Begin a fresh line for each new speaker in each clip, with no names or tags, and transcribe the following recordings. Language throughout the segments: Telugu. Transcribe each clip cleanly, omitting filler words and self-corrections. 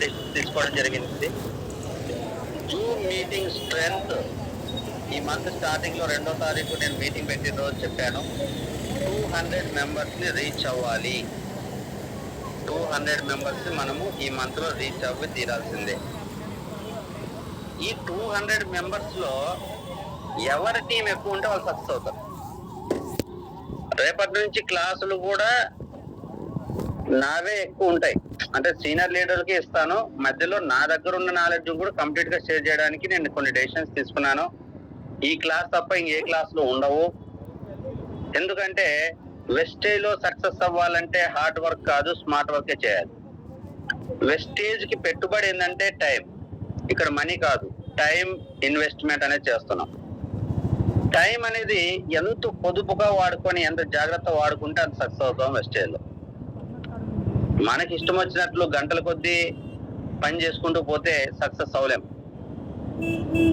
డెసిషన్ తీసుకోవడం జరిగింది. జూమ్ మీటింగ్ స్ట్రెంత్ ఈ మంత్ స్టార్టింగ్ లో 2వ తారీఖు నేను మీటింగ్ పెట్టిన రోజు చెప్పాను, 200 మెంబర్స్ ని రీచ్ అవ్వాలి. 200 మెంబర్స్ మనము ఈ మంత్ లో రీచ్ అవ్వి తీరాల్సిందే. ఈ 200 మెంబర్స్ లో ఎవరి టీం ఎక్కువ ఉంటే వాళ్ళు సక్సెస్ అవుతారు. రేపటి నుంచి క్లాసులు కూడా నావే ఎక్కువ ఉంటాయి. అంటే సీనియర్ లీడర్కి ఇస్తాను, మధ్యలో నా దగ్గర ఉన్న నాలెడ్జ్ కూడా కంప్లీట్ గా షేర్ చేయడానికి నేను కొన్ని డెసిషన్స్ తీసుకున్నాను. ఈ క్లాస్ తప్ప ఇంకే క్లాసులు ఉండవు. ఎందుకంటే వెస్టేజ్ లో సక్సెస్ అవ్వాలంటే హార్డ్ వర్క్ కాదు, స్మార్ట్ వర్కే చేయాలి. వెస్టేజ్ కి పెట్టుబడి ఏంటంటే టైం, ఇక్కడ మనీ కాదు, టైం ఇన్వెస్ట్మెంట్ అనేది చేస్తున్నాం. టైం అనేది ఎంత పొదుపుగా వాడుకొని ఎంత జాగ్రత్త వాడుకుంటే అంత సక్సెస్ అవుతాం. వెస్టేజ్ లో మనకి ఇష్టం వచ్చినట్లు గంటల కొద్దీ పని చేసుకుంటూ పోతే సక్సెస్ అవ్వలేం.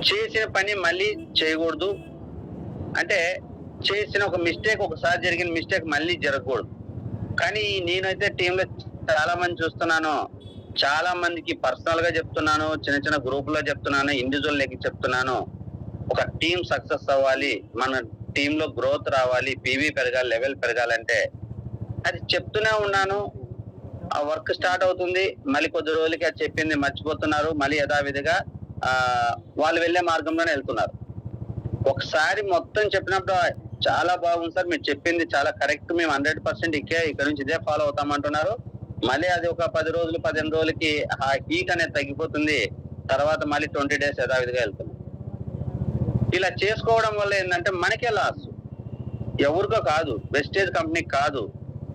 చేసిన పని మళ్ళీ చేయకూడదు, అంటే చేసిన ఒక మిస్టేక్, ఒకసారి జరిగిన మిస్టేక్ మళ్ళీ జరగకూడదు. కానీ నేనైతే టీంలో చాలా మంది చూస్తున్నాను, చాలా మందికి పర్సనల్ గా చెప్తున్నాను, చిన్న చిన్న గ్రూపుల్లో చెప్తున్నాను, ఇండివిజువల్ లెక్క చెప్తున్నాను. ఒక టీం సక్సెస్ అవ్వాలి, మన టీంలో గ్రోత్ రావాలి, పీవీ పెరగాలి, లెవెల్ పెరగాలంటే అది చెప్తూనే ఉన్నాను. ఆ వర్క్ స్టార్ట్ అవుతుంది, మళ్ళీ కొద్ది రోజులకి అది చెప్పింది మర్చిపోతున్నారు, మళ్ళీ యథావిధిగా వాళ్ళు వెళ్లే మార్గంలోనే వెళ్తున్నారు. ఒకసారి మొత్తం చెప్పినప్పుడు చాలా బాగుంది సార్, మీరు చెప్పింది చాలా కరెక్ట్, మేము 100% ఇక్కడ నుంచి ఇదే ఫాలో అవుతామంటున్నారు. మళ్ళీ అది ఒక 10 రోజులు 15 రోజులకి ఆ హీక్ అనేది తగ్గిపోతుంది, తర్వాత మళ్ళీ 20 days యథావిధిగా వెళ్తుంది. ఇలా చేసుకోవడం వల్ల ఏంటంటే మనకే లాస్, ఎవరికో కాదు, వెస్టేజ్ కంపెనీకి కాదు,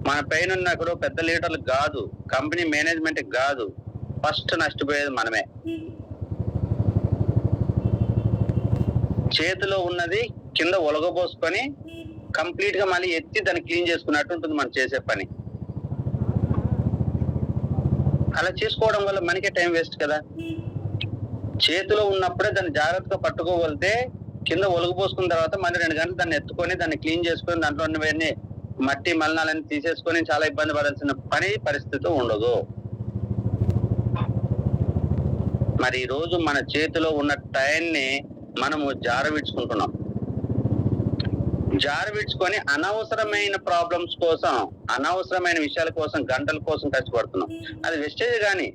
మన పైన ఉన్న పెద్ద లీడర్లకు కాదు, కంపెనీ మేనేజ్మెంట్ కాదు, ఫస్ట్ నష్టపోయేది మనమే. చేతిలో ఉన్నది కింద ఒలగబోసుకొని కంప్లీట్ గా మళ్ళీ ఎత్తి దాన్ని క్లీన్ చేసుకున్నట్టు ఉంటుంది మనం చేసే పని. అలా చేసుకోవడం వల్ల మనకే టైం వేస్ట్ కదా. చేతిలో ఉన్నప్పుడే దాన్ని జాగ్రత్తగా పట్టుకోగలితే కింద ఒలగబోసుకున్న తర్వాత మళ్ళీ 2 గంటలు దాన్ని ఎత్తుకొని దాన్ని క్లీన్ చేసుకొని దాంట్లో ఉన్నవన్నీ మట్టి మలినాలన్నీ తీసేసుకొని చాలా ఇబ్బంది పడాల్సిన పరిస్థితి ఉండదు. మరి ఈ రోజు మన చేతిలో ఉన్న టైంని మనము జారవిడ్చుకుంటున్నాం. జారవిడ్చుకొని అనవసరమైన ప్రాబ్లమ్స్ కోసం, అనవసరమైన విషయాల కోసం, గంటల కోసం కష్టపడుతున్నాం. అది వెస్టేజ్. కానీ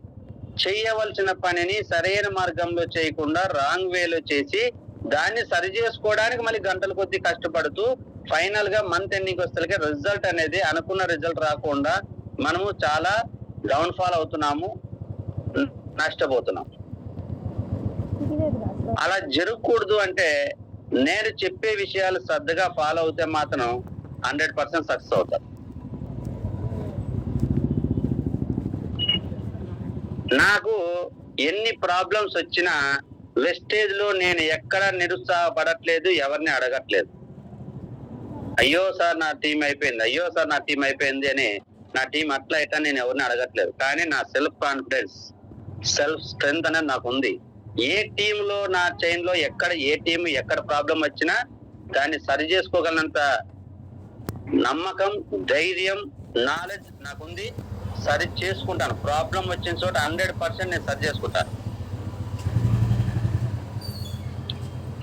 చేయవలసిన పనిని సరైన మార్గంలో చేయకుండా రాంగ్ వేలో చేసి దాన్ని సరి చేసుకోవడానికి మళ్ళీ గంటల కొద్దీ కష్టపడుతూ ఫైనల్ గా మంత్ ఎండింగ్ వస్తే రిజల్ట్ అనేది అనుకున్న రిజల్ట్ రాకుండా మనము చాలా డౌన్ ఫాల్ అవుతున్నాము, నష్టపోతున్నాం. అలా జరగకూడదు అంటే నేను చెప్పే విషయాలు శ్రద్ధగా ఫాలో అవుతే మాత్రం 100% సక్సెస్ అవుతారు. నాకు ఎన్ని ప్రాబ్లమ్స్ వచ్చినా వెస్టేజ్ లో నేను ఎక్కడ నిరుత్సాహపడట్లేదు, ఎవరిని అడగట్లేదు. అయ్యో సార్ నా టీం అయిపోయింది, అయ్యో సార్ నా టీం అయిపోయింది అని నా టీం అట్లా ఇట్లా నేను ఎవరిని అడగట్లేదు. కానీ నా సెల్ఫ్ కాన్ఫిడెన్స్, సెల్ఫ్ స్ట్రెంగ్త్ అనేది నాకు ఉంది. ఏ టీమ్ లో నా చైన్ లో ఎక్కడ ఏ టీం ఎక్కడ ప్రాబ్లం వచ్చినా దాన్ని సరి చేసుకోగలనంత నమ్మకం, ధైర్యం, నాలెడ్జ్ నాకుంది. సరి చేసుకుంటాను. ప్రాబ్లం వచ్చిన చోట 100% నేను సరి చేసుకుంటాను.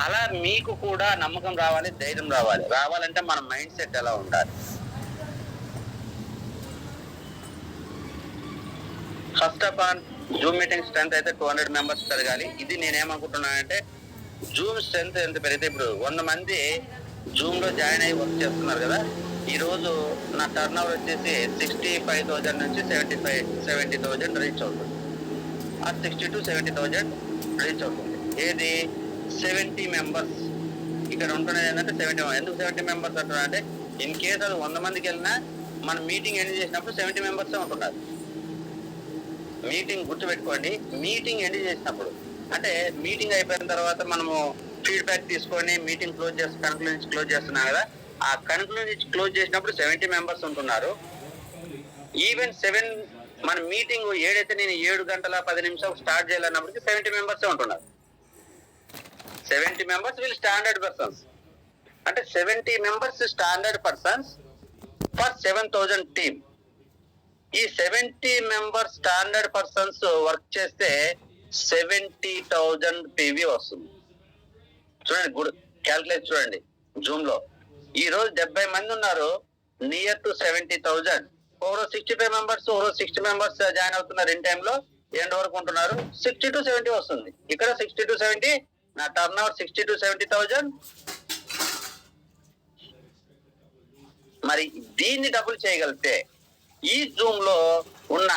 అలా మీకు కూడా నమ్మకం రావాలి, ధైర్యం రావాలి. రావాలంటే మన మైండ్ సెట్ ఎలా ఉండాలి? First of all Zoom meeting strength అయితే 200 మెంబర్స్ పెరగాలి. ఇది నేనేమనుకుంటున్నానంటే జూమ్ స్ట్రెంత్ ఎంత పెరిగితే, ఇప్పుడు 100 మంది జూమ్ లో జాయిన్ అయ్యి వర్క్ చేస్తున్నారు కదా. ఈ రోజు నా టర్న్ ఓవర్ వచ్చేసి 65,000 నుంచి 70,000 రీచ్ అవుతుంది. ఆ 60 to 70,000 రీచ్ అవుతుంది. ఏది 70 మెంబర్స్ ఇక్కడ ఉంటున్నది ఏంటంటే 70. ఎందుకు 70 మెంబర్స్ అంటున్నా అంటే ఇన్ కేస్ అది 100 మందికి వెళ్ళినా మన మీటింగ్ ఎండ్ చేసినప్పుడు 70 మెంబర్సే ఉంటున్నారు. మీటింగ్ గుర్తుపెట్టుకోండి, మీటింగ్ ఎండ్ చేసినప్పుడు అంటే మీటింగ్ అయిపోయిన తర్వాత మనము ఫీడ్బ్యాక్ తీసుకొని మీటింగ్ క్లోజ్ చేసి కనుకల నుంచి క్లోజ్ చేస్తున్నాం కదా. ఆ కనుకల నుంచి క్లోజ్ చేసినప్పుడు 70 మెంబర్స్ ఉంటున్నారు. ఈవెన్ మన మీటింగ్ ఏదైతే నేను 7 గంటల 10 నిమిషాలు స్టార్ట్ చేయాలన్నప్పటికీ 70 మెంబర్సే ఉంటున్నారు. 70 మెంబర్స్ వీళ్ళు స్టాండర్డ్ పర్సన్స్. అంటే 70 members standard persons for 7,000 team. ఈ 70 మెంబర్స్ స్టాండర్డ్ పర్సన్స్ వర్క్ చేస్తే 70,000 PV వస్తుంది. చూడండి, గుడ్ క్యాల్కులేట్ చూడండి. జూమ్ లో ఈ రోజు 70 మంది ఉన్నారు, near to 70,000. Over 65 members, over 60 members join అవుతున్నారు. ఇన్ టైమ్ లో ఎండ్ వరకు ఉంటున్నారు. 60 to 70 వస్తుంది. ఇక్కడ 60 to 70, నా టర్న్ ఓవర్ 60 to 70,000. మరి దీన్ని డబుల్ చేయగలిగితే ఈ జూమ్ లో ఉన్న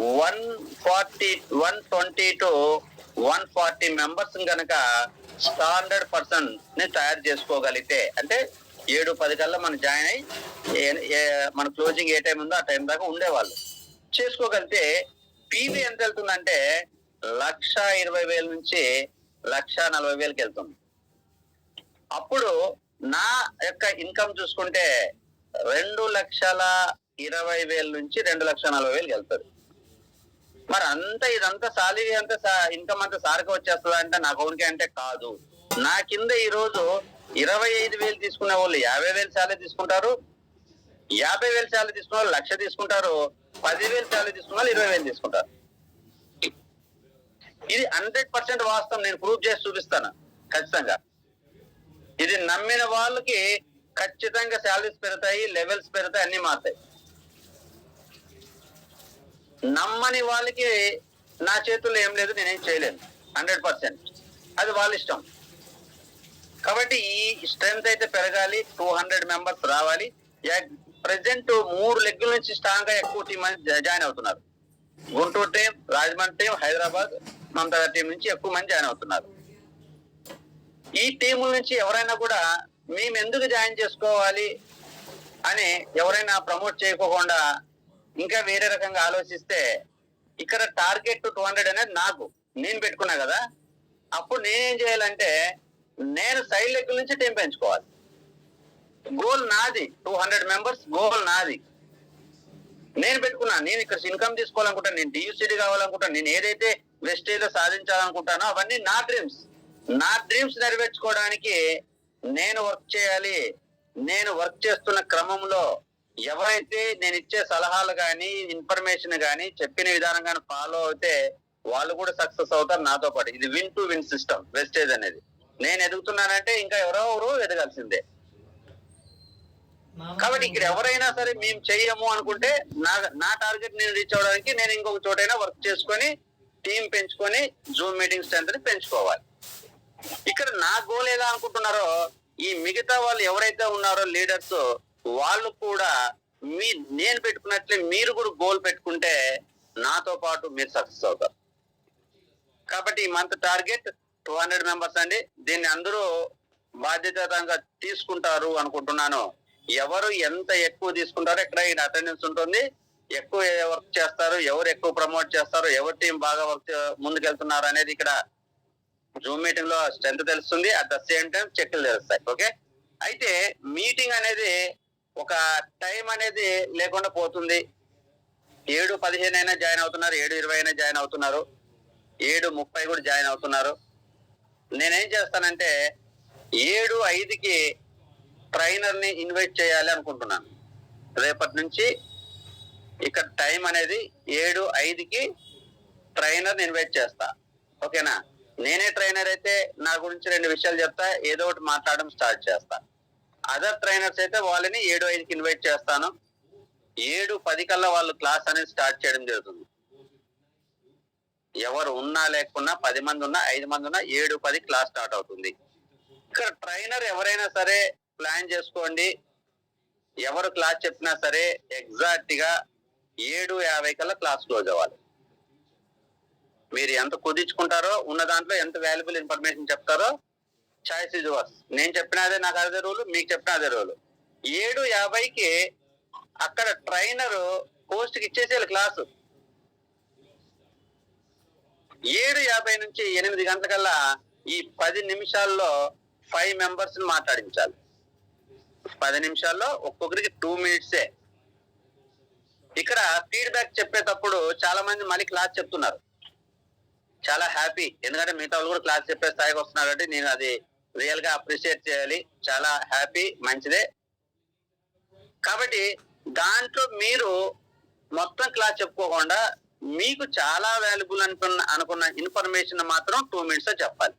120 to 140 మెంబర్స్ కనుక స్టాండర్డ్ పర్సన్ ని తయారు చేసుకోగలిగితే, అంటే 7-10 కల్లా మనం జాయిన్ అయ్యి మన క్లోజింగ్ ఏ టైం ఉందో ఆ టైం దాకా ఉండేవాళ్ళు చేసుకోగలిగితే పీవీ ఎంత వెళ్తుందంటే 1,20,000 నుంచి 1,40,000కి వెళ్తుంది. అప్పుడు నా యొక్క ఇన్కమ్ చూసుకుంటే 2,20,000 నుంచి 2,40,000 వెళ్తుంది. మరి ఇదంతా సాలరీ అంతా ఇన్కమ్ అంతా సార్గా వచ్చేస్తుందా అంటే నా కౌన్కి అంటే కాదు. నా కింద ఈ రోజు 25,000 తీసుకునే వాళ్ళు 50,000 శాలరీ తీసుకుంటారు, 50,000 శాలరీ తీసుకున్న వాళ్ళు 1,00,000 తీసుకుంటారు, 10,000 శాలరీ తీసుకున్న వాళ్ళు 20,000 తీసుకుంటారు. ఇది 100% వాస్తవం. నేను ప్రూవ్ చేసి చూపిస్తాను ఖచ్చితంగా. ఇది నమ్మిన వాళ్ళకి ఖచ్చితంగా శాలరీస్ పెరుగుతాయి, లెవెల్స్ పెరుగుతాయి, అన్ని మారుతాయి. నమ్మని వాళ్ళకి నా చేతుల్లో ఏం లేదు, నేనేం చేయలేను. 100% అది వాళ్ళ ఇష్టం. కాబట్టి ఈ స్ట్రెంత్ అయితే పెరగాలి, 200 మెంబర్స్ రావాలి. ప్రెసెంట్ 3 లెగ్గుల నుంచి స్ట్రాంగ్ గా ఎక్కువ టీం జాయిన్ అవుతున్నారు. Guntur team, Rajahmundry team, Hyderabad Mamata team నుంచి ఎక్కువ మంది జాయిన్ అవుతున్నారు. ఈ టీముల నుంచి ఎవరైనా కూడా మేము ఎందుకు జాయిన్ చేసుకోవాలి అని ఎవరైనా ప్రమోట్ చేయకోకుండా ఇంకా వేరే రకంగా ఆలోచిస్తే, ఇక్కడ టార్గెట్ 200 అనేది నేను పెట్టుకున్నా కదా. అప్పుడు నేనేం చేయాలంటే నేను సైడ్ లెగ్ నుంచి టీం పెంచుకోవాలి. గోల్ నాది, 200 మెంబర్స్ గోల్ నాది. నేను పెట్టుకున్నా. నేను ఇక్కడ ఇన్కమ్ తీసుకోవాలనుకుంటాను, నేను DUCD కావాలనుకుంటాను, నేను ఏదైతే వెస్టేజ్ సాధించాలనుకుంటానో అవన్నీ నా డ్రీమ్స్ నెరవేర్చుకోవడానికి నేను వర్క్ చేయాలి. నేను వర్క్ చేస్తున్న క్రమంలో ఎవరైతే నేను ఇచ్చే సలహాలు కానీ, ఇన్ఫర్మేషన్ కానీ, చెప్పిన విధానం కానీ ఫాలో అయితే వాళ్ళు కూడా సక్సెస్ అవుతారు నాతో పాటు. ఇది win to win system Vestige అనేది. నేను ఎదుగుతున్నానంటే ఇంకా ఎవరెవరు ఎదగాల్సిందే. కాబట్టి ఇక్కడ ఎవరైనా సరే మేము చెయ్యము అనుకుంటే నా టార్గెట్ నేను రీచ్ అవడానికి నేను ఇంకొక చోటైనా వర్క్ చేసుకొని టీం పెంచుకొని జూమ్ మీటింగ్ స్ట్రెంత్ పెంచుకోవాలి. ఇక్కడ నా గోల్ ఏదా అనుకుంటున్నారో ఈ మిగతా వాళ్ళు ఎవరైతే ఉన్నారో లీడర్స్, వాళ్ళు కూడా నేను పెట్టుకున్నట్లే మీరు కూడా గోల్ పెట్టుకుంటే నాతో పాటు మీరు సక్సెస్ అవుతారు. కాబట్టి ఈ మంత్ టార్గెట్ 200 మెంబర్స్ అండి. దీన్ని అందరూ బాధ్యతంగా తీసుకుంటారు అనుకుంటున్నాను. ఎవరు ఎంత ఎక్కువ తీసుకుంటారో ఇక్కడ అటెండెన్స్ ఉంటుంది, ఎక్కువ వర్క్ చేస్తారు, ఎవరు ఎక్కువ ప్రమోట్ చేస్తారు, ఎవరి టీం బాగా వర్క్ ముందుకెళ్తున్నారు అనేది ఇక్కడ జూమ్ మీటింగ్ లో స్ట్రెంత్ తెలుస్తుంది. అట్ ద సేమ్ టైం చెక్లు తెలుస్తాయి. ఓకే, అయితే మీటింగ్ అనేది ఒక టైం అనేది లేకుండా పోతుంది. 7:15 అయినా జాయిన్ అవుతున్నారు, 7:20 అయినా జాయిన్ అవుతున్నారు, 7:30 కూడా జాయిన్ అవుతున్నారు. నేనేం చేస్తానంటే 7:05కి ట్రైనర్ ని ఇన్వైట్ చేయాలి అనుకుంటున్నాను. రేపటి నుంచి ఇక్కడ టైం అనేది 7:05కి ట్రైనర్ ని ఇన్వైట్ చేస్తా. ఓకేనా? నేనే ట్రైనర్ అయితే నా గురించి 2 విషయాలు చెప్తా, ఏదో ఒకటి మాట్లాడడం స్టార్ట్ చేస్తా. అదర్ ట్రైనర్స్ అయితే వాళ్ళని 7:05కి ఇన్వైట్ చేస్తాను. 7:10 కల్లా వాళ్ళు క్లాస్ అనేది స్టార్ట్ చేయడం జరుగుతుంది. ఎవరు ఉన్నా లేకున్నా, 10 మంది ఉన్నా, 5 మంది ఉన్నా, 7:10 క్లాస్ స్టార్ట్ అవుతుంది. ఇక్కడ ట్రైనర్ ఎవరైనా సరే ప్లాన్ చేసుకోండి. ఎవరు క్లాస్ చెప్పినా సరే ఎగ్జాక్ట్ గా 7:50 కల్లా క్లాస్ క్లోజ్ అవ్వాలి. మీరు ఎంత కుదించుకుంటారో, ఉన్న దాంట్లో ఎంత వాల్యుబుల్ ఇన్ఫర్మేషన్ చెప్తారో చాయిస్ ఇస్ యువర్స్. నేను చెప్పిన అదే, నాకు అదే రూలు, మీకు చెప్పిన అదే రూలు. 7:50కి అక్కడ ట్రైనర్ పోస్ట్ కి ఇచ్చేసేయాలి క్లాసు. 7:50 నుంచి 8 గంటలకల్లా ఈ 10 నిమిషాల్లో 5 మెంబర్స్ మాట్లాడించాలి. 10 నిమిషాల్లో ఒక్కొక్కరికి 2 మినిట్సే. ఇక్కడ ఫీడ్బ్యాక్ చెప్పేటప్పుడు చాలా మంది మళ్ళీ క్లాస్ చెప్తున్నారు. చాలా హ్యాపీ, ఎందుకంటే మిగతా వాళ్ళు కూడా క్లాస్ చెప్పే స్థాయికి వస్తున్నారు కాబట్టి నేను అది రియల్ గా అప్రిషియేట్ చేయాలి. చాలా హ్యాపీ, మంచిదే. కాబట్టి దాంట్లో మీరు మొత్తం క్లాస్ చెప్పుకోకుండా మీకు చాలా వాల్యుబుల్ అనుకున్న ఇన్ఫర్మేషన్ మాత్రం 2 minutes లో చెప్పాలి.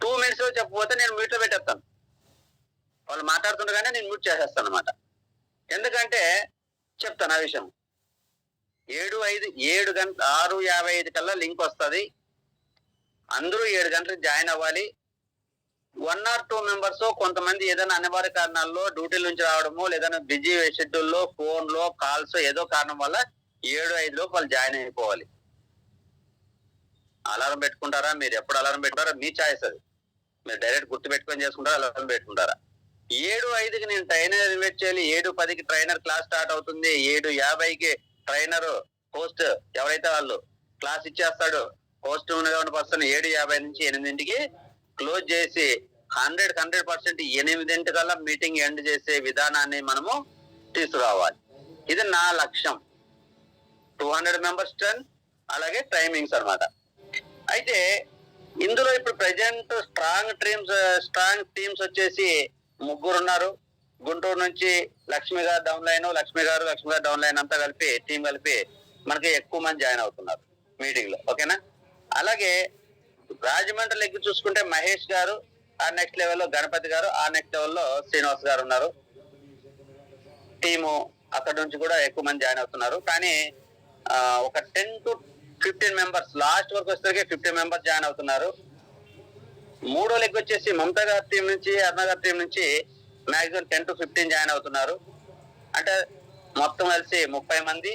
2 minutes లో చెప్పకపోతే నేను మ్యూట్ లో పెట్టేస్తాను. వాళ్ళు మాట్లాడుతుండగానే నేను మ్యూట్ చేసేస్తాను అనమాట. ఎందుకంటే చెప్తాను ఆ విషయం. 6:55 కల్లా లింక్ వస్తుంది. అందరూ 7 గంటలకు జాయిన్ అవ్వాలి. 1 or 2 members కొంతమంది ఏదైనా అనివార్య కారణాల్లో డ్యూటీల నుంచి రావడము, లేదన్నా బిజీ షెడ్యూల్లో ఫోన్ లో కాల్స్ ఏదో కారణం వల్ల 7:05 లోపు వాళ్ళు జాయిన్ అయిపోవాలి. అలారం పెట్టుకుంటారా, మీరు ఎప్పుడు అలారం పెట్టుకుంటారా మీ ఛాయిస్ అది. మీరు డైరెక్ట్ గుర్తు పెట్టుకొని చేసుకుంటారా, అలారం పెట్టుకుంటారా. 7:05కి నేను ట్రైనర్ ఇన్వైట్ చేయాలి. 7:10కి ట్రైనర్ క్లాస్ స్టార్ట్ అవుతుంది. 7:50కి ట్రైనర్ హోస్ట్ ఎవరైతే వాళ్ళు క్లాస్ ఇచ్చేస్తాడు, హోస్ట్ ఉన్న పర్సన్ 7:50 నుంచి 8కి క్లోజ్ చేసి 100% 8 కల్లా మీటింగ్ ఎండ్ చేసే విధానాన్ని మనము తీసుకురావాలి. ఇది నా లక్ష్యం. 200 members టర్న్, అలాగే టైమింగ్స్ అన్నమాట. అయితే ఇందులో ఇప్పుడు ప్రెజెంట్ స్ట్రాంగ్ టీమ్స్ వచ్చేసి 3 ఉన్నారు. గుంటూరు నుంచి లక్ష్మి గారు డౌన్ లైన్, లక్ష్మి గారు డౌన్ లైన్ అంతా కలిపి టీం కలిపి మనకి ఎక్కువ మంది జాయిన్ అవుతున్నారు మీటింగ్ లో. ఓకేనా? అలాగే రాజమండ్రి లెక్క చూసుకుంటే మహేష్ గారు ఆ నెక్స్ట్ లెవెల్లో, గణపతి గారు ఆ నెక్స్ట్ లెవెల్లో, శ్రీనివాస్ గారు ఉన్నారు. టీము అక్కడ నుంచి కూడా ఎక్కువ మంది జాయిన్ అవుతున్నారు. కానీ ఒక 10 to 15 members లాస్ట్ వరకు వచ్చేసరికి 50 members జాయిన్ అవుతున్నారు. 3వ లెగ్ వచ్చేసి మమతా గారి టీం నుంచి, అరుణ గారి టీం నుంచి మాక్సిమం 10 to 15 జాయిన్ అవుతున్నారు. అంటే మొత్తం కలిసి 30 మంది.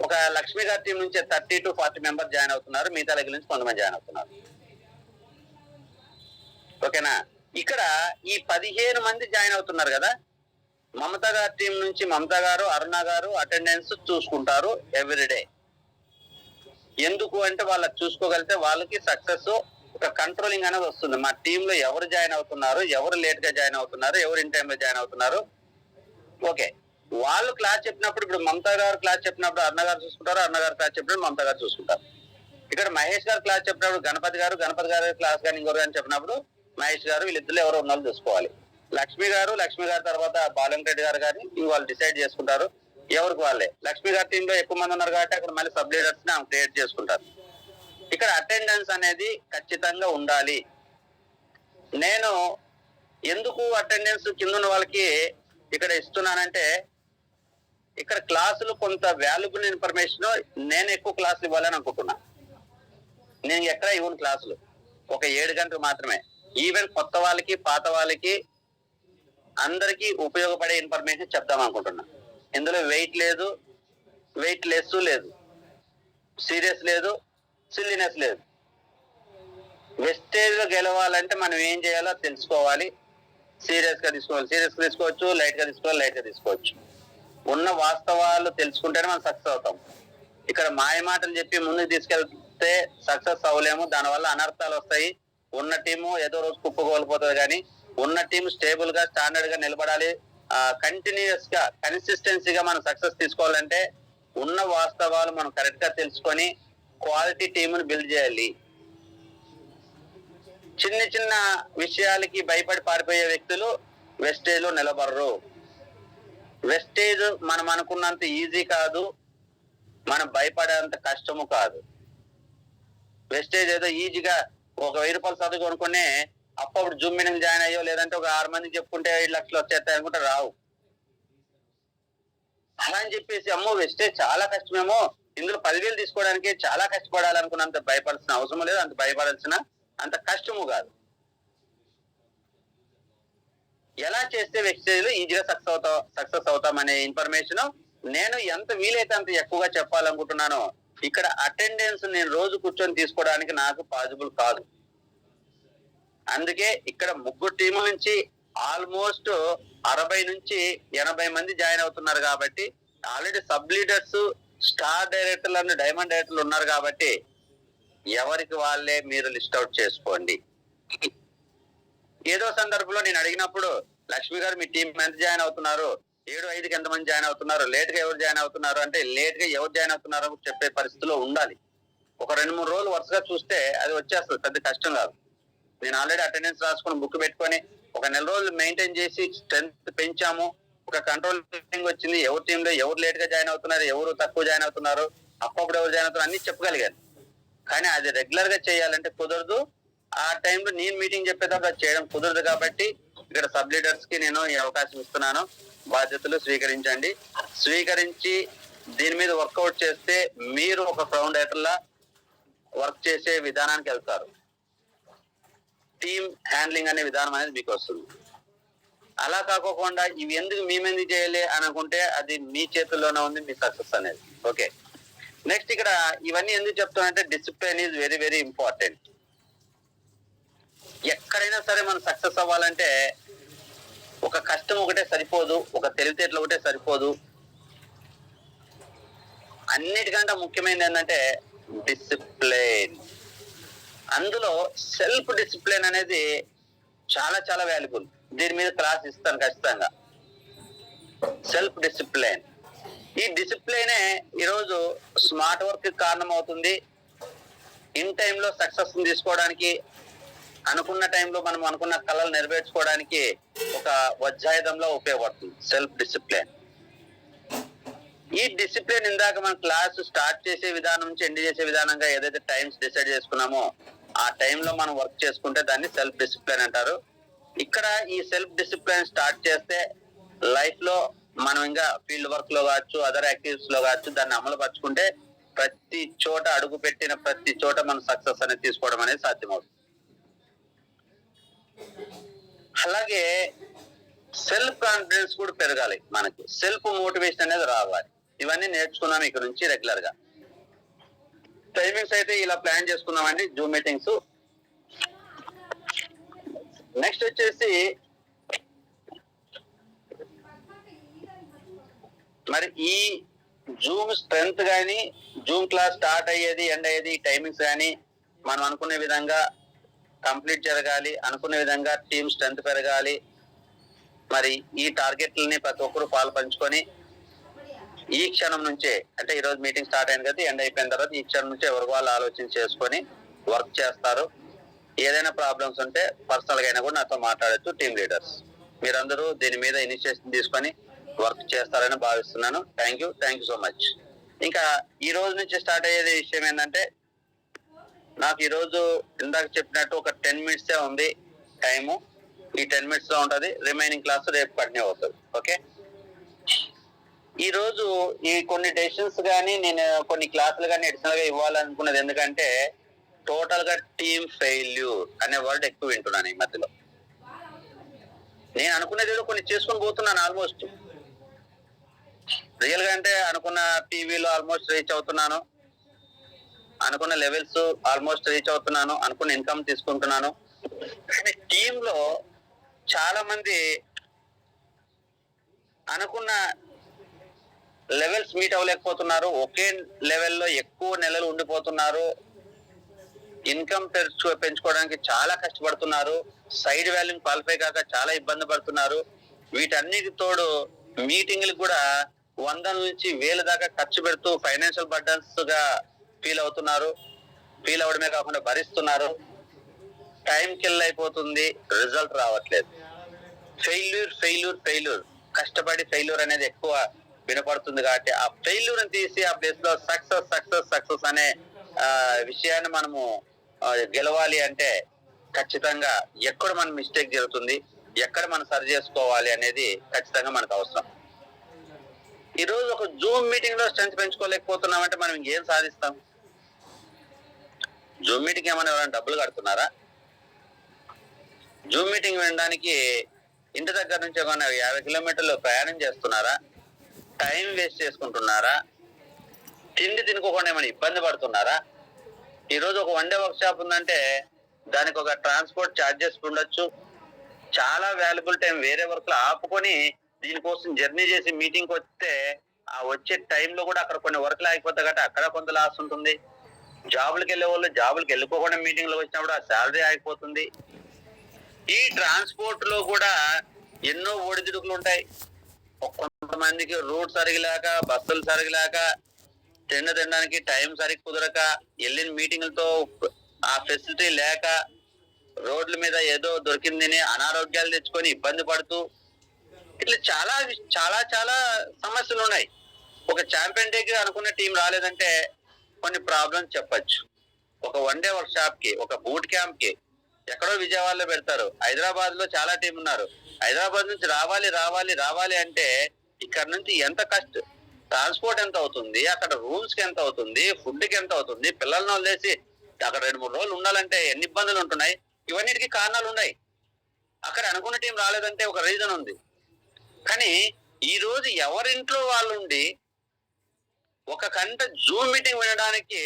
ఒక లక్ష్మి గారి టీం నుంచి 30 to 40 members జాయిన్ అవుతున్నారు. మిగతా లెగ్ నుంచి కొంతమంది జాయిన్ అవుతున్నారు. ఓకేనా? ఇక్కడ ఈ 15 మంది జాయిన్ అవుతున్నారు కదా, మమతా గారి టీం నుంచి మమతా గారు, అరుణ గారు అటెండెన్స్ చూసుకుంటారు ఎవ్రీడే. ఎందుకు అంటే వాళ్ళకి చూసుకోగలిగితే వాళ్ళకి సక్సెస్, ఒక కంట్రోలింగ్ అనేది వస్తుంది. మా టీంలో ఎవరు జాయిన్ అవుతున్నారు, ఎవరు లేట్ గా జాయిన్ అవుతున్నారు, ఎవరు ఇన్ టైమ్ లో జాయిన్ అవుతున్నారు. ఓకే, వాళ్ళు క్లాస్ చెప్పినప్పుడు, ఇప్పుడు మమతా గారు క్లాస్ చెప్పినప్పుడు అరుణ గారు చూసుకుంటారు, అరుణ గారు క్లాస్ చెప్పినప్పుడు మమతా గారు చూసుకుంటారు. ఇక్కడ మహేష్ గారు క్లాస్ చెప్పినప్పుడు గణపతి గారు క్లాస్ కానీ ఇంకొకరు కానీ చెప్పినప్పుడు మహేష్ గారు, వీళ్ళిద్దరు ఎవరో ఉన్నారో చూసుకోవాలి. లక్ష్మి గారి తర్వాత బాలంరెడ్డి గారు కానీ వాళ్ళు డిసైడ్ చేసుకుంటారు ఎవరికి వాళ్ళే. లక్ష్మి గారి టీంలో ఎక్కువ మంది ఉన్నారు కాబట్టి అక్కడ మళ్ళీ సబ్ లీడర్స్ ని క్రియేట్ చేసుకుంటారు. ఇక్కడ అటెండెన్స్ అనేది ఖచ్చితంగా ఉండాలి. నేను ఎందుకు అటెండెన్స్ కింద ఉన్న వాళ్ళకి ఇక్కడ ఇస్తున్నానంటే, ఇక్కడ క్లాసులు కొంత వాల్యుబుల్ ఇన్ఫర్మేషన్ నేను ఎక్కువ క్లాసులు ఇవ్వాలని అనుకుంటున్నా. నేను ఎక్కడ ఇవ్వను క్లాసులు, ఒక 7 గంటలు మాత్రమే. ఈవెన్ కొత్త వాళ్ళకి పాత వాళ్ళకి అందరికీ ఉపయోగపడే ఇన్ఫర్మేషన్ చెప్దాం అనుకుంటున్నా. ఇందులో వెయిట్ లేదు, వెయిట్ లెస్ లేదు, సీరియస్ లేదు, సిల్లీనెస్ లేదు. వెస్టేజ్ లో గెలవాలంటే మనం ఏం చేయాలో తెలుసుకోవాలి. సీరియస్ గా తీసుకోవచ్చు, లైట్ గా తీసుకోవచ్చు. ఉన్న వాస్తవాలు తెలుసుకుంటేనే మనం సక్సెస్ అవుతాం. ఇక్కడ మాయ మాటలు చెప్పి ముందుకు తీసుకెళ్తే సక్సెస్ అవ్వలేము. దానివల్ల అనర్థాలు వస్తాయి. ఉన్న టీము ఏదో రోజు కుప్పకోల్పోతుంది. కానీ ఉన్న టీం స్టేబుల్ గా, స్టాండర్డ్ గా నిలబడాలి. కంటిన్యూస్ గా, కన్సిస్టెన్సీగా మనం సక్సెస్ తీసుకోవాలంటే ఉన్న వాస్తవాలు మనం కరెక్ట్ గా తెలుసుకొని క్వాలిటీ టీముని బిల్డ్ చేయాలి. చిన్న విషయాలకి భయపడి పారిపోయే వ్యక్తులు వెస్టేజ్ లో నిలబడరు. వెస్టేజ్ మనం అనుకున్నంత ఈజీ కాదు, మనం భయపడేంత కష్టము కాదు. వెస్టేజ్ ఏదో ఈజీగా ఒక 1000 రూపాయలు చదువు కొనుక్కునే అప్పుడు జూమ్ మీటింగ్ జాయిన్ అయ్యో, లేదంటే ఒక 6 మందికి చెప్పుకుంటే 5 లక్షలు వచ్చేస్తాయి అనుకుంటే రావు. అలా అని చెప్పేసి అమ్మో వెస్టేజ్ చాలా కష్టమేమో, ఇందులో 10,000 తీసుకోవడానికి చాలా కష్టపడాలనుకున్నంత భయపడాల్సిన అవసరం లేదు. అంత భయపడాల్సిన అంత కష్టము కాదు. ఎలా చేస్తే వెస్టేజ్ లో ఈజీగా సక్సెస్ అవుతామనే ఇన్ఫర్మేషన్ నేను ఎంత వీలైతే అంత ఎక్కువగా చెప్పాలనుకుంటున్నాను. ఇక్కడ అటెండెన్స్ నేను రోజు కూర్చొని తీసుకోవడానికి నాకు పాసిబుల్ కాదు. అందుకే ఇక్కడ 3 టీముల నుంచి ఆల్మోస్ట్ 60 నుంచి 80 మంది జాయిన్ అవుతున్నారు. కాబట్టి ఆల్రెడీ సబ్ లీడర్స్, స్టార్ డైరెక్టర్లు, డైమండ్ డైరెక్టర్లు ఉన్నారు. కాబట్టి ఎవరికి వాళ్ళే మీరు లిస్ట్ అవుట్ చేసుకోండి. ఏదో సందర్భంలో నేను అడిగినప్పుడు లక్ష్మి గారు మీ టీం ఎంత జాయిన్ అవుతున్నారు, 7:05కి ఎంతమంది జాయిన్ అవుతున్నారు, లేట్ గా ఎవరు జాయిన్ అవుతున్నారు అంటే లేట్ గా ఎవరు జాయిన్ అవుతున్నారో చెప్పే పరిస్థితిలో ఉండాలి. ఒక 2-3 రోజులు వరుసగా చూస్తే అది వచ్చేస్తుంది, పెద్ద కష్టం కాదు. నేను ఆల్రెడీ అటెండెన్స్ రాసుకొని బుక్ పెట్టుకొని ఒక నెల రోజులు మెయింటైన్ చేసి స్ట్రెంత్ పెంచాము. ఒక కంట్రోల్ మీటింగ్ వచ్చింది, ఎవరి టీంలో ఎవరు లేట్ గా జాయిన్ అవుతున్నారు, ఎవరు తక్కువ జాయిన్ అవుతున్నారు, అప్పుడు ఎవరు జాయిన్ అవుతున్నారు అన్ని చెప్పగలిగాను. కానీ అది రెగ్యులర్ గా చేయాలంటే కుదరదు. ఆ టైంలో నేను మీటింగ్ చెప్పేటప్పుడు అది చేయడం కుదరదు. కాబట్టి ఇక్కడ సబ్ లీడర్స్ కి నేను ఈ అవకాశం ఇస్తున్నాను. బాధ్యతలు స్వీకరించండి. స్వీకరించి దీని మీద వర్కౌట్ చేస్తే మీరు ఒక ఫౌండేటర్ లా వర్క్ చేసే విధానానికి వెళ్తారు. టీమ్ హ్యాండ్లింగ్ అనే విధానం అనేది మీకు వస్తుంది. అలా కాకోకుండా ఇవి ఎందుకు మేమెందుకు చేయాలి అని అనుకుంటే అది మీ చేతుల్లోనే ఉంది, మీ సక్సెస్ అనేది. ఓకే, నెక్స్ట్ ఇక్కడ ఇవన్నీ ఎందుకు చెప్తానంటే discipline is very very important. ఎక్కడైనా సరే మనం సక్సెస్ అవ్వాలంటే ఒక కష్టం ఒకటే సరిపోదు, ఒక తెలివితేటలు ఒకటే సరిపోదు. అన్నిటికంటే ముఖ్యమైనది ఏంటంటే డిసిప్లిన్. అందులో సెల్ఫ్ డిసిప్లిన్ అనేది చాలా చాలా వాల్యుబుల్. దీని మీద క్లాస్ ఇస్తాను ఖచ్చితంగా. సెల్ఫ్ డిసిప్లిన్, ఈ డిసిప్లినే ఈరోజు స్మార్ట్ వర్క్ కారణం అవుతుంది. ఇన్ టైంలో సక్సెస్ తీసుకోవడానికి, అనుకున్న టైంలో మనం అనుకున్న కళలు నెరవేర్చుకోవడానికి ఒక వజ్రాయుధంలో ఉపయోగపడుతుంది సెల్ఫ్ డిసిప్లిన్. ఈ డిసిప్లిన్ ఇందాక మనం క్లాస్ స్టార్ట్ చేసే విధానం నుంచి ఎండ్ చేసే విధానంగా ఏదైతే టైమ్స్ డిసైడ్ చేసుకున్నామో ఆ టైంలో మనం వర్క్ చేసుకుంటే దాన్ని సెల్ఫ్ డిసిప్లిన్ అంటారు. ఇక్కడ ఈ సెల్ఫ్ డిసిప్లిన్ స్టార్ట్ చేస్తే లైఫ్ లో మనం ఇంకా ఫీల్డ్ వర్క్ లో కావచ్చు, అదర్ యాక్టివిటీస్ లో కావచ్చు, దాన్ని అమలు పరుచుకుంటే ప్రతి చోట అడుగు పెట్టిన ప్రతి చోట మనం సక్సెస్ అనేది తీసుకోవడం అనేది సాధ్యమవుతుంది. అలాగే సెల్ఫ్ కాన్ఫిడెన్స్ కూడా పెరగాలి, మనకి సెల్ఫ్ మోటివేషన్ అనేది రావాలి. ఇవన్నీ నేర్చుకున్నాం ఇక్కడ నుంచి రెగ్యులర్ గా. టైమింగ్స్ అయితే ఇలా ప్లాన్ చేసుకున్నామండి, జూమ్ మీటింగ్స్. నెక్స్ట్ వచ్చేసి మరి ఈ జూమ్ స్ట్రెంత్ కానీ, జూమ్ క్లాస్ స్టార్ట్ అయ్యేది ఎండ్ అయ్యేది టైమింగ్స్ కానీ మనం అనుకునే విధంగా కంప్లీట్ జరగాలి, అనుకునే విధంగా టీమ్ స్ట్రెంత్ పెరగాలి. మరి ఈ టార్గెట్లని ప్రతి ఒక్కరు పాలు పంచుకొని ఈ క్షణం నుంచే, అంటే ఈ రోజు మీటింగ్ స్టార్ట్ అయింది కదా, ఎండ్ అయిపోయిన తర్వాత ఈ క్షణం నుంచే ఎవరికి వాళ్ళు ఆలోచన చేసుకొని వర్క్ చేస్తారు. ఏదైనా ప్రాబ్లమ్స్ ఉంటే పర్సనల్ గా అయినా కూడా నాతో మాట్లాడచ్చు. టీమ్ లీడర్స్ మీరందరూ దీని మీద ఇనిషియేషన్ తీసుకొని వర్క్ చేస్తారని భావిస్తున్నాను. Thank you so much. ఇంకా ఈ రోజు నుంచి స్టార్ట్ అయ్యేది విషయం ఏంటంటే, నాకు ఈ రోజు ఇందాక చెప్పినట్టు ఒక 10 minutes ఉంది టైము. ఈ 10 minutes లో ఉంటది. రిమైనింగ్ క్లాస్ రేపు కంటిన్యూ అవుతుంది. ఓకే, ఈ రోజు ఈ కొన్ని డెసిషన్స్ కానీ నేను కొన్ని క్లాసులు కానీ అడిషనల్ గా ఇవ్వాలనుకున్నది ఎందుకంటే టోటల్ గా టీమ్ ఫెయిల్యూర్ అనే వర్డ్ ఎక్కువ వింటున్నాను ఈ మధ్యలో. నేను అనుకునేది ఏదో కొన్ని చేసుకొని పోతున్నాను. ఆల్మోస్ట్ రియల్ గా అంటే అనుకున్న టీవీలో ఆల్మోస్ట్ రీచ్ అవుతున్నాను, అనుకున్న లెవెల్స్ ఆల్మోస్ట్ రీచ్ అవుతున్నాను, అనుకున్న ఇన్కమ్ తీసుకుంటున్నాను. కానీ టీమ్ లో చాలా మంది అనుకున్న లెవెల్స్ మీట్ అవ్వలేకపోతున్నారు, ఒకే లెవెల్లో ఎక్కువ నెలలు ఉండిపోతున్నారు, ఇన్కమ్ పెంచుకోవడానికి చాలా కష్టపడుతున్నారు, సైడ్ వాల్యూ క్వాలిఫై కాక చాలా ఇబ్బంది పడుతున్నారు. వీటన్నిటి తోడు మీటింగ్లు కూడా 100 నుంచి 1000 దాకా ఖర్చు పెడుతూ ఫైనాన్షియల్ బర్డన్స్ గా ఫీల్ అవుతున్నారు. ఫీల్ అవడమే కాకుండా భరిస్తున్నారు. టైం కిల్ అయిపోతుంది, రిజల్ట్ రావట్లేదు. ఫెయిల్యూర్ కష్టపడి ఫెయిల్యూర్ అనేది ఎక్కువ వినపడుతుంది. కాబట్టి ఆ ఫెయిల్యూర్ తీసి ఆ ప్లేస్ లో సక్సెస్ అనే విషయాన్ని మనము గెలవాలి అంటే ఖచ్చితంగా ఎక్కడ మన మిస్టేక్ జరుగుతుంది, ఎక్కడ మనం సరి చేసుకోవాలి అనేది ఖచ్చితంగా మనకు అవసరం. ఈ రోజు ఒక జూమ్ మీటింగ్ లో స్ట్రెంత్ పెంచుకోలేకపోతున్నామంటే మనం ఇంకేం సాధిస్తాం? జూమ్ మీటింగ్ ఏమైనా ఎవరైనా డబ్బులు కడుతున్నారా? జూమ్ మీటింగ్ వినడానికి ఇంటి దగ్గర నుంచి ఒక 50 కిలోమీటర్లు ప్రయాణం చేస్తున్నారా? టైం వేస్ట్ చేసుకుంటున్నారా? తిండి తినుకోకుండా ఏమైనా ఇబ్బంది పడుతున్నారా? ఈ రోజు ఒక వన్ డే వర్క్ షాప్ ఉందంటే దానికి ఒక ట్రాన్స్పోర్ట్ ఛార్జెస్ ఉండొచ్చు. చాలా వాల్యుబుల్ టైం వేరే వర్క్ లో ఆపుకొని దీనికోసం జర్నీ చేసి మీటింగ్ వస్తే ఆ వచ్చే టైంలో కూడా అక్కడ కొన్ని వర్క్లు ఆగిపోతాయి కాబట్టి అక్కడ కొంత లాస్ ఉంటుంది. జాబులకు వెళ్ళే వాళ్ళు జాబులకు వెళ్ళిపోకుండా మీటింగ్ లో వచ్చినప్పుడు ఆ శాలరీ ఆగిపోతుంది. ఈ ట్రాన్స్పోర్ట్ లో కూడా ఎన్నో ఒడిదుడుకులు ఉంటాయి. కొంతమందికి రూట్ సరిగలేక, బస్సులు సరిగలేక, తినడానికి టైం సరిగ్గా కుదరక, వెళ్ళిన మీటింగ్లతో ఆ ఫెసిలిటీ లేక, రోడ్ల మీద ఏదో దొరికిందని అనారోగ్యాలు తెచ్చుకొని ఇబ్బంది పడుతూ ఇట్లా చాలా చాలా చాలా సమస్యలు ఉన్నాయి. ఒక ఛాంపియన్ డేకి అనుకున్న టీం రాలేదంటే కొన్ని ప్రాబ్లమ్స్ చెప్పొచ్చు. ఒక వన్ డే వర్క్ షాప్ కి, ఒక బూట్ క్యాంప్ కి ఎక్కడో విజయవాడలో పెడతారు. హైదరాబాద్ లో చాలా టీం ఉన్నారు. హైదరాబాద్ నుంచి రావాలి రావాలి రావాలి అంటే ఇక్కడ నుంచి ఎంత కష్టం, ట్రాన్స్పోర్ట్ ఎంత అవుతుంది, అక్కడ రూమ్స్ కి ఎంత అవుతుంది, ఫుడ్ కి ఎంత అవుతుంది, పిల్లల్ని వదిలేసి అక్కడ 2-3 రోజులు ఉండాలంటే ఎన్ని ఇబ్బందులు ఉంటున్నాయి. ఇవన్నిటికీ కారణాలు ఉన్నాయి. అక్కడ అనుకున్న టీం రాలేదంటే ఒక రీజన్ ఉంది. కానీ ఈ రోజు ఎవరింట్లో వాళ్ళు ఉండి ఒక గంట జూమ్ మీటింగ్ వినడానికి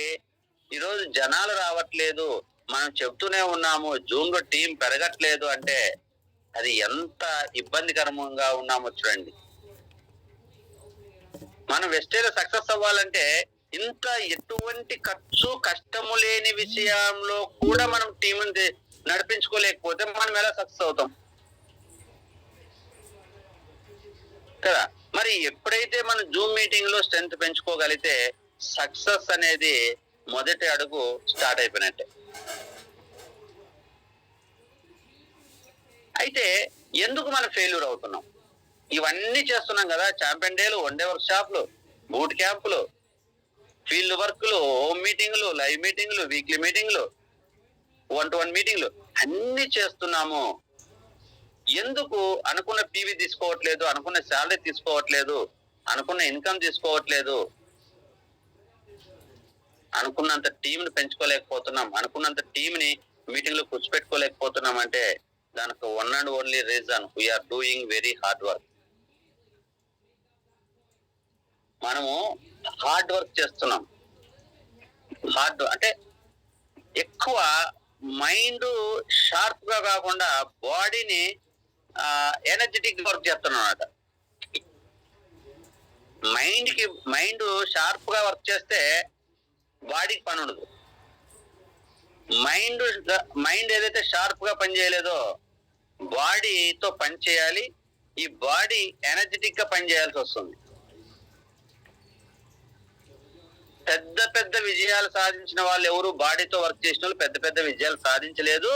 ఈరోజు జనాలు రావట్లేదు, మనం చెప్తూనే ఉన్నాము జూమ్ లో టీం పెరగట్లేదు అంటే అది ఎంత ఇబ్బందికరంగా ఉన్నామో చూడండి. మనం వెస్టేజ్ సక్సెస్ అవ్వాలంటే ఇంత ఎటువంటి ఖర్చు కష్టము లేని విషయంలో కూడా మనం టీం నడిపించుకోలేకపోతే మనం ఎలా సక్సెస్ అవుతాం కదా. మరి ఎప్పుడైతే మనం జూమ్ మీటింగ్ లో స్ట్రెంత్ పెంచుకోగలిగితే సక్సెస్ అనేది మొదటి అడుగు స్టార్ట్ అయిపోయినట్టే. అయితే ఎందుకు మనం ఫెయిల్యూర్ అవుతున్నాం? ఇవన్నీ చేస్తున్నాం కదా, ఛాంపియన్ డేలు, వన్ డే వర్క్ షాప్లు, బూట్ క్యాంపులు, ఫీల్డ్ వర్క్లు, హోమ్ మీటింగ్లు, లైవ్ మీటింగ్లు, వీక్లీ మీటింగ్లు, 1-to-1 మీటింగ్లు అన్ని చేస్తున్నాము. ఎందుకు అనుకున్న పీవీ తీసుకోవట్లేదు, అనుకున్న శాలరీ తీసుకోవట్లేదు, అనుకున్న ఇన్కమ్ తీసుకోవట్లేదు, అనుకున్నంత టీంని పెంచుకోలేకపోతున్నాం, అనుకున్నంత టీంని మీటింగ్ లో కూర్చోపెట్టుకోలేకపోతున్నాం అంటే దానికి one and only reason we are doing very hard work. మనము హార్డ్ వర్క్ చేస్తున్నాం. హార్డ్ అంటే ఎక్కువ మైండ్ షార్ప్ గా కాకుండా బాడీని ఎనర్జెటిక్ వర్క్ చేస్తున్నాం అన్నమాట. మైండ్ షార్ప్ గా వర్క్ చేస్తే బాడీకి పని ఉండదు. మైండ్ ఏదైతే షార్ప్ గా పని చేయలేదో బాడీతో పని చేయాలి. ఈ బాడీ ఎనర్జెటిక్ గా పని చేయాల్సి వస్తుంది. పెద్ద పెద్ద విజయాలు సాధించిన వాళ్ళు ఎవరు బాడీతో వర్క్ చేసిన వాళ్ళు పెద్ద పెద్ద విజయాలు సాధించలేదు.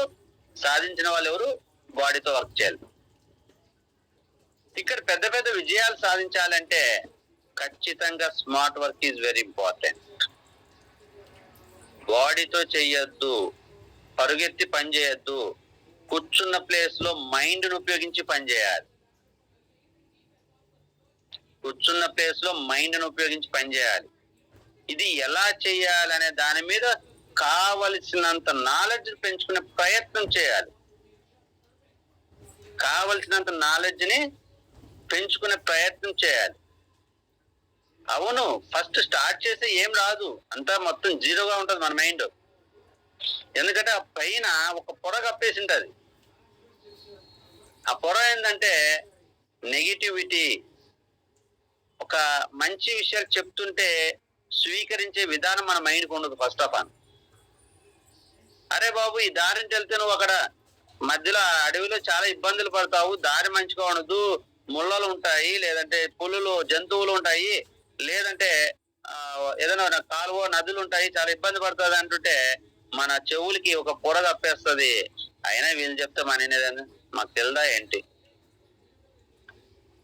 సాధించిన వాళ్ళు ఎవరు బాడీతో వర్క్ చేయాలి. ఇక్కడ పెద్ద పెద్ద విజయాలు సాధించాలంటే ఖచ్చితంగా smart work is very important. బాడీతో చెయ్యొద్దు, పరుగెత్తి పని చేయొద్దు, కూర్చున్న ప్లేస్ లో మైండ్ ను ఉపయోగించి పని చేయాలి. కూర్చున్న ప్లేస్ లో మైండ్ ను ఉపయోగించి పని చేయాలి. ఇది ఎలా చేయాలనే దాని మీద కావలసినంత నాలెడ్జ్ పెంచుకునే ప్రయత్నం చేయాలి. కావలసినంత నాలెడ్జ్ ని పెంచుకునే ప్రయత్నం చేయాలి. అవును, ఫస్ట్ స్టార్ట్ చేస్తే ఏం రాదు, అంతా మొత్తం జీరోగా ఉంటది మన మైండ్. ఎందుకంటే ఆ పైన ఒక పొర కప్పేసి ఉంటది. ఆ పొర ఏంటంటే నెగిటివిటీ. ఒక మంచి విషయాలు చెప్తుంటే స్వీకరించే విధానం మన మైండ్కి ఉండదు. ఫస్ట్ ఆఫ్ ఆల్, అరే బాబు ఈ దారిని వెళ్తే నువ్వు అక్కడ మధ్యలో అడవిలో చాలా ఇబ్బందులు పడతావు, దారి మంచిగా ఉండదు, ముళ్ళలు ఉంటాయి, లేదంటే పులులు జంతువులు ఉంటాయి, లేదంటే ఏదైనా కాలువ నదులు ఉంటాయి, చాలా ఇబ్బంది పడుతుంది అంటుంటే మన చెవులకి ఒక పొర కప్పేస్తుంది. అయినా వీళ్ళు చెప్తే మననేదని మాకు తెలుదా ఏంటి?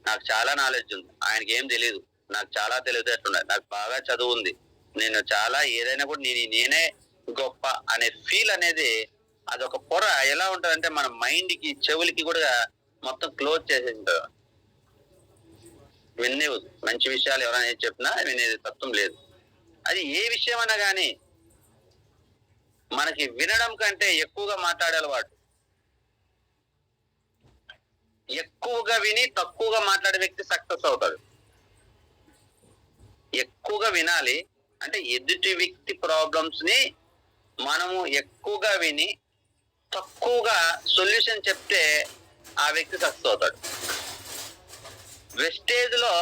నాకు చాలా నాలెడ్జ్ ఉంది, ఆయనకి ఏం తెలియదు. నాకు చాలా తెలివితేటలున్నాయి, నాకు బాగా చదువు ఉంది, నేను చాలా ఏదైనా కూడా నేనే గొప్ప అనే ఫీల్ అనేది అదొక పొర ఎలా ఉంటదంటే మన మైండ్ కి చెవులకి కూడా మొత్తం క్లోజ్ చేసేసింది. వినేవు మంచి విషయాలు ఎవరైనా చెప్పినా వినేది తత్వం లేదు. అది ఏ విషయమైనా కానీ మనకి వినడం కంటే ఎక్కువగా మాట్లాడే అలవాటు. ఎక్కువగా విని తక్కువగా మాట్లాడే వ్యక్తి సక్సెస్ అవుతాడు. ఎక్కువగా వినాలి అంటే ఎదుటి వ్యక్తి ప్రాబ్లమ్స్ ని మనము ఎక్కువగా విని తక్కువగా సొల్యూషన్ చెప్తే ఆ వ్యక్తి సక్సెస్ అవుతాడు. వెస్టేజ్ లో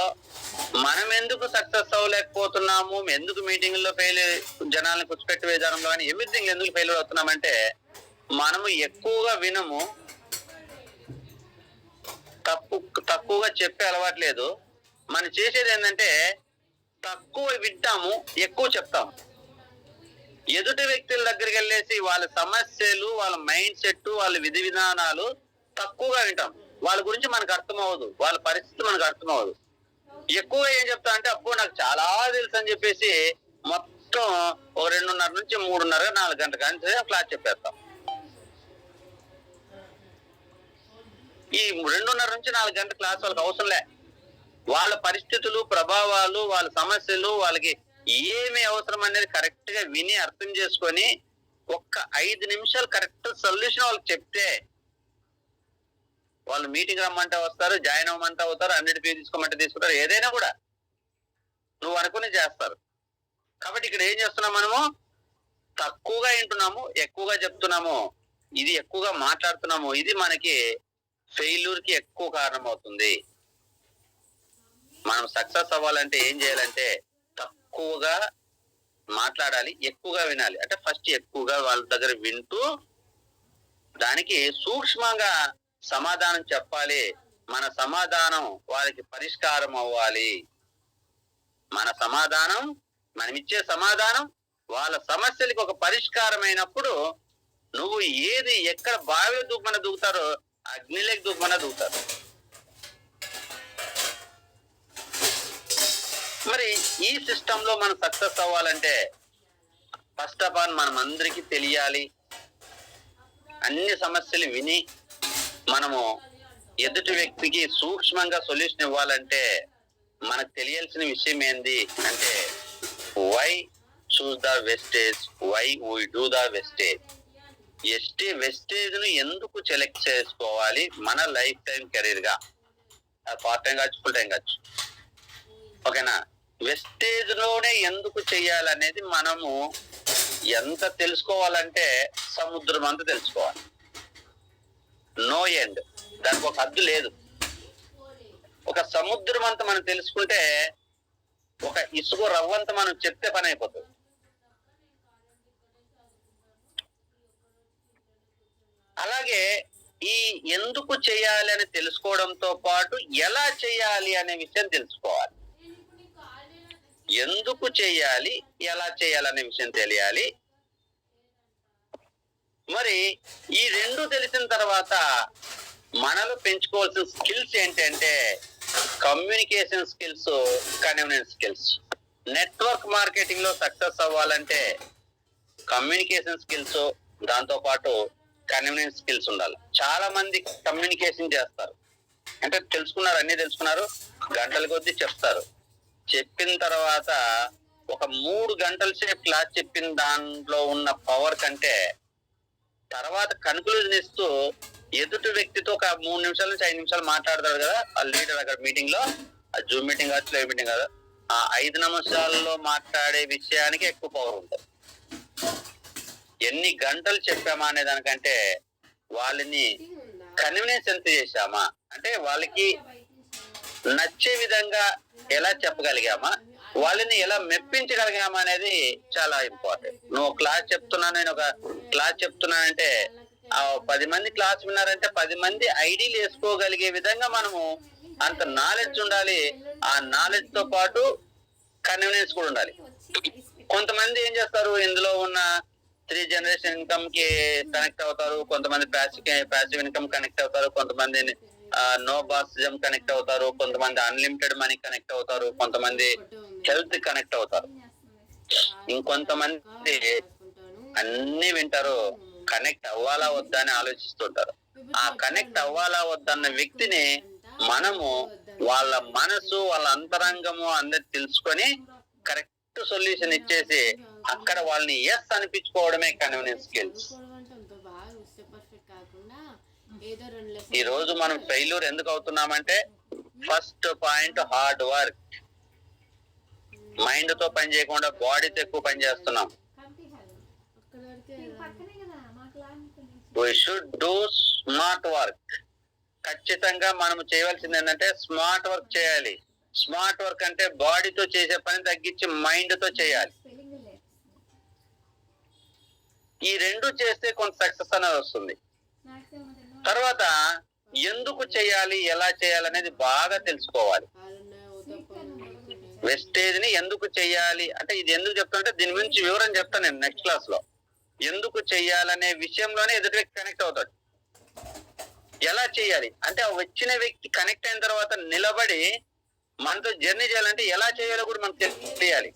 మనం ఎందుకు సక్సెస్ అవ్వలేకపోతున్నాము, ఎందుకు మీటింగ్ లో జనాలను కూర్చోపెట్టి విధానంలో కానీ ఎవ్రీథింగ్ ఎందుకు ఫెయిల్యూర్ అవుతున్నామంటే మనము ఎక్కువగా వినము, తక్కువగా చెప్పే అలవాట్లేదు. మనం చేసేది ఏంటంటే తక్కువ వింటాము, ఎక్కువ చెప్తాము. ఎదుటి వ్యక్తుల దగ్గరికి వెళ్ళేసి వాళ్ళ సమస్యలు, వాళ్ళ మైండ్ సెట్, వాళ్ళ విధి విధానాలు తక్కువగా వింటాం. వాళ్ళ గురించి మనకు అర్థం అవ్వదు, వాళ్ళ పరిస్థితి మనకు అర్థం అవ్వదు. ఎక్కువ ఏం చెప్తా అంటే అబ్బో నాకు చాలా తెలుసు అని చెప్పేసి మొత్తం ఒక 2:30 నుంచి 3:30 4 గంటల కానీ క్లాస్ చెప్పేస్తాం. ఈ 2:30 నుంచి 4 గంటల క్లాస్ వాళ్ళకి అవసరంలే. వాళ్ళ పరిస్థితులు, ప్రభావాలు, వాళ్ళ సమస్యలు, వాళ్ళకి ఏమి అవసరం అనేది కరెక్ట్ గా విని అర్థం చేసుకొని ఒక్క 5 నిమిషాలు కరెక్ట్ సొల్యూషన్ వాళ్ళకి చెప్తే వాళ్ళు మీటింగ్ రమ్మంటే వస్తారు, జాయిన్ అవ్వమంటే అవుతారు, 100 ఫీ తీసుకోమంటే తీసుకుంటారు, ఏదైనా కూడా నువ్వు అనుకుని చేస్తారు. కాబట్టి ఇక్కడ ఏం చేస్తున్నాం మనము? తక్కువగా వింటున్నాము, ఎక్కువగా చెప్తున్నాము, ఇది ఎక్కువగా మాట్లాడుతున్నాము. ఇది మనకి ఫెయిల్యూర్ కి ఎక్కువ కారణం అవుతుంది. మనం సక్సెస్ అవ్వాలంటే ఏం చేయాలంటే తక్కువగా మాట్లాడాలి, ఎక్కువగా వినాలి. అంటే ఫస్ట్ ఎక్కువగా వాళ్ళ దగ్గర వింటూ దానికి సూక్ష్మంగా సమాధానం చెప్పాలి. మన సమాధానం వాళ్ళకి పరిష్కారం అవ్వాలి. మన సమాధానం, మనమిచ్చే సమాధానం వాళ్ళ సమస్యలకి ఒక పరిష్కారం అయినప్పుడు నువ్వు ఏది ఎక్కడ బావిలో దూకమన్నా దూకుతారో అగ్నిలోకి దూకమన్నా దూకుతారు. మరి ఈ సిస్టమ్ లో మనం సక్సెస్ అవ్వాలంటే ఫస్ట్ ఆఫ్ ఆల్ మనం అందరికీ తెలియాలి. అన్ని సమస్యలు విని మనము ఎదుటి వ్యక్తికి సూక్ష్మంగా సొల్యూషన్ ఇవ్వాలంటే మనకు తెలియాల్సిన విషయం ఏంది అంటే why choose the Vestige, why we do the Vestige. Vestige ను ఎందుకు సెలెక్ట్ చేసుకోవాలి మన లైఫ్ టైం కెరీర్ గా? పార్ట్ టైం కావచ్చు, ఫుల్ టైం కావచ్చు, ఓకేనా? వెస్టేజ్ లోనే ఎందుకు చెయ్యాలనేది మనము ఎంత తెలుసుకోవాలంటే సముద్రం అంతా తెలుసుకోవాలి. నో ఎండ్, దానికి ఒక హద్దు లేదు. ఒక సముద్రం అంతా మనం తెలుసుకుంటే ఒక ఇసుక రవ్వంత మనం చెప్తే పని అయిపోతుంది. అలాగే ఈ ఎందుకు చేయాలి అని తెలుసుకోవడంతో పాటు ఎలా చేయాలి అనే విషయం తెలుసుకోవాలి. ఎందుకు చేయాలి, ఎలా చేయాలనే విషయం తెలియాలి. మరి ఈ రెండు తెలిసిన తర్వాత మనలో పెంచుకోవాల్సిన స్కిల్స్ ఏంటంటే communication skills, convenience skills. Network marketing లో సక్సెస్ అవ్వాలంటే కమ్యూనికేషన్ స్కిల్స్, దాంతో పాటు కన్వీనియన్స్ స్కిల్స్ ఉండాలి. చాలా మంది కమ్యూనికేషన్ చేస్తారు అంటే తెలుసుకున్నారు, అన్ని తెలుసుకున్నారు, గంటల కొద్దీ చెప్తారు. చెప్పిన తర్వాత ఒక 3 గంటల సేపు క్లాస్ చెప్పిన దాంట్లో ఉన్న పవర్ కంటే తర్వాత కన్క్లూజన్ ఇస్తూ ఎదుటి వ్యక్తితో ఒక 3 నిమిషాల నుంచి 5 నిమిషాలు మాట్లాడతాడు కదా ఆ లీడర్ అక్కడ మీటింగ్ లో, ఆ జూమ్ మీటింగ్ కావచ్చు, లైవ్ మీటింగ్ కాదు, ఆ 5 నిమిషాల్లో మాట్లాడే విషయానికి ఎక్కువ పవర్ ఉంటుంది. ఎన్ని గంటలు చెప్పామా అనే దానికంటే వాళ్ళని కన్వీనియన్స్ ఎంత చేశామా అంటే వాళ్ళకి నచ్చే విధంగా ఎలా చెప్పగలిగామా, వాళ్ళని ఎలా మెప్పించగలిగామా అనేది చాలా ఇంపార్టెంట్. నువ్వు క్లాస్ చెప్తున్నాను, నేను ఒక క్లాస్ చెప్తున్నానంటే 10 మంది క్లాస్ విన్నారంటే 10 మంది ఐడీలు వేసుకోగలిగే విధంగా మనము అంత నాలెడ్జ్ ఉండాలి. ఆ నాలెడ్జ్ తో పాటు కన్వీనియన్స్ కూడా ఉండాలి. కొంతమంది ఏం చేస్తారు, ఇందులో ఉన్న 3 జనరేషన్ ఇన్కమ్ కి కనెక్ట్ అవుతారు, కొంతమంది ప్యాసివ్ ఇన్కమ్ కనెక్ట్ అవుతారు, కొంతమంది నో బాసిజం కనెక్ట్ అవుతారు, కొంతమంది అన్లిమిటెడ్ మనీ కనెక్ట్ అవుతారు, కొంతమంది హెల్త్ కనెక్ట్ అవుతారు, ఇంకొంతమంది అన్ని వింటారు, కనెక్ట్ అవ్వాలా వద్దా అని ఆలోచిస్తుంటారు. ఆ కనెక్ట్ అవ్వాలా వద్దన్న వ్యక్తిని మనము వాళ్ళ మనసు, వాళ్ళ అంతరంగము అందరు తెలుసుకొని కరెక్ట్ సొల్యూషన్ ఇచ్చేసి అక్కడ వాళ్ళని ఎస్ అనిపించుకోవడమే కన్వీనియన్స్ స్కిల్స్. ఈ రోజు మనం ఫెయిల్యూర్ ఎందుకు అవుతున్నామంటే first point hard work. Mind తో పని చేయకుండా బాడీతో ఎక్కువ పని చేస్తున్నాం. We should do smart work. ఖచ్చితంగా మనం చేయవలసింది ఏంటంటే స్మార్ట్ వర్క్ చేయాలి. స్మార్ట్ వర్క్ అంటే బాడీతో చేసే పని తగ్గించి మైండ్ తో చేయాలి. ఈ రెండు చేస్తే కొంత సక్సెస్ అనేది వస్తుంది. తర్వాత ఎందుకు చేయాలి, ఎలా చేయాలి అనేది బాగా తెలుసుకోవాలి. వెస్టేజ్ ని ఎందుకు చేయాలి అంటే ఇది ఎందుకు చెప్తానంటే దీని గురించి వివరం చెప్తాను నేను నెక్స్ట్ క్లాస్ లో. ఎందుకు చెయ్యాలనే విషయంలోనే ఎదుటి వ్యక్తి కనెక్ట్ అవుతాడు. ఎలా చేయాలి అంటే ఆ వచ్చిన వ్యక్తి కనెక్ట్ అయిన తర్వాత నిలబడి మనతో జర్నీ చేయాలంటే ఎలా చేయాలో కూడా మనకు తెలియాలి.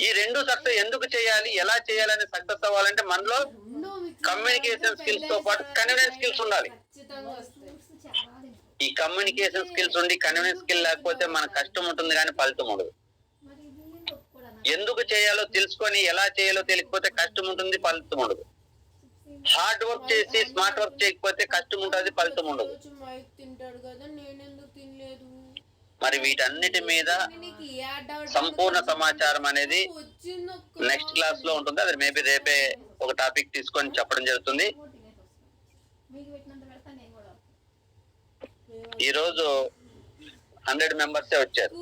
ఈ రెండు సక్సెస్ ఎందుకు చేయాలి, ఎలా చేయాలని సక్సెస్ అవ్వాలంటే మనలో కమ్యూనికేషన్ స్కిల్స్ తో పాటు కన్వీనియన్స్ స్కిల్స్ ఉండాలి. ఈ కమ్యూనికేషన్ స్కిల్స్ ఉండి కన్వీనియన్స్ స్కిల్ లేకపోతే మన కష్టం ఉంటుంది కానీ ఫలితం ఉండదు. ఎందుకు చేయాలో తెలుసుకొని ఎలా చేయాలో తెలియకపోతే కష్టం ఉంటుంది, ఫలితం ఉండదు. హార్డ్ వర్క్ చేసి స్మార్ట్ వర్క్ చేయకపోతే కష్టం ఉంటుంది, ఫలితం ఉండదు. మరి వీటన్నిటి మీద సంపూర్ణ సమాచారం అనేది నెక్స్ట్ క్లాస్ లో ఉంటుంది. అది మేబీ రేపే ఒక టాపిక్ తీసుకొని చెప్పడం జరుగుతుంది. ఈ రోజు 100 మెంబర్సే వచ్చారు.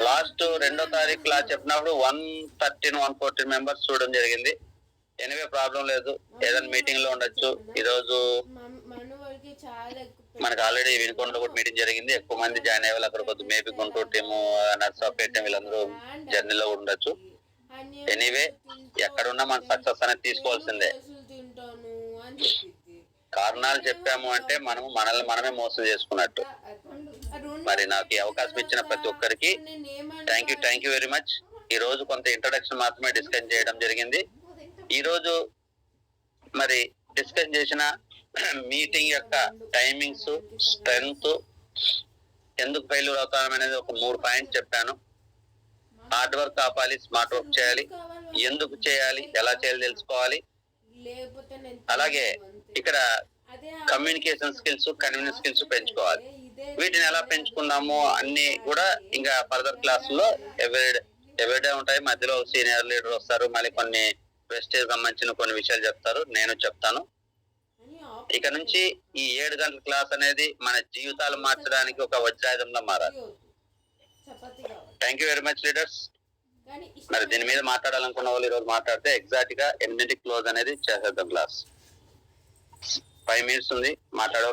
లాస్ట్ 2వ తారీఖు క్లాస్ చెప్పినప్పుడు 113, 114 మెంబర్స్ చూడడం జరిగింది. ఎనివే ప్రాబ్లం లేదు, ఏదైనా మీటింగ్ లో ఉండొచ్చు. ఈ రోజు మనకు ఆల్రెడీ వినుకొండలో కూడా మీటింగ్ జరిగింది, ఎక్కువ మంది జాయిన్ అయ్యే వాళ్ళు అక్కడ కొద్దిగా maybe Guntur team, Narsapeta team వీళ్ళందరూ జర్నీలో ఉండొచ్చు. ఎనీవే ఎక్కడున్నా మనం సక్సెస్ అనేది తీసుకోవాల్సిందే. కారణాలు చెప్పాము అంటే మనల్ని మనమే మోసం చేసుకున్నట్టు. మరి నాకు ఈ అవకాశం ఇచ్చిన ప్రతి ఒక్కరికి థ్యాంక్ యూ వెరీ మచ్. ఈ రోజు కొంత ఇంట్రడక్షన్ మాత్రమే డిస్కస్ చేయడం జరిగింది. ఈ రోజు మరి డిస్కస్ చేసిన మీటింగ్ యొక్క టైమింగ్స్, స్ట్రెంగ్త్, ఎందుకు ఫెయిల్యూర్ అవుతాం అనేది ఒక 3 పాయింట్స్ చెప్పాను. హార్డ్ వర్క్ ఆపాలి, స్మార్ట్ వర్క్ చేయాలి, ఎందుకు చేయాలి, ఎలా చేయాలి తెలుసుకోవాలి. అలాగే ఇక్కడ కమ్యూనికేషన్ స్కిల్స్, కన్వీనియన్స్ స్కిల్స్ పెంచుకోవాలి. వీటిని ఎలా పెంచుకున్నామో అన్ని కూడా ఇంకా ఫర్దర్ క్లాసుల్లో ఎవ్రీడే ఉంటాయి. మధ్యలో సీనియర్ లీడర్ వస్తారు, మళ్ళీ కొన్ని ప్రెస్టేజ్ సంబంధించిన కొన్ని విషయాలు చెప్తారు, నేను చెప్తాను. ఇక నుంచి ఈ 7 గంటల క్లాస్ అనేది మన జీవితాలు మార్చడానికి ఒక వజ్రాయుధంలో మారాలి. Thank you very much leaders. మరి దీని మీద మాట్లాడాలనుకున్న వాళ్ళు ఈరోజు మాట్లాడితే ఎగ్జాక్ట్ గా 8కి క్లోజ్ అనేది చేసేద్దాం. క్లాస్ 5 minutes ఉంది, మాట్లాడే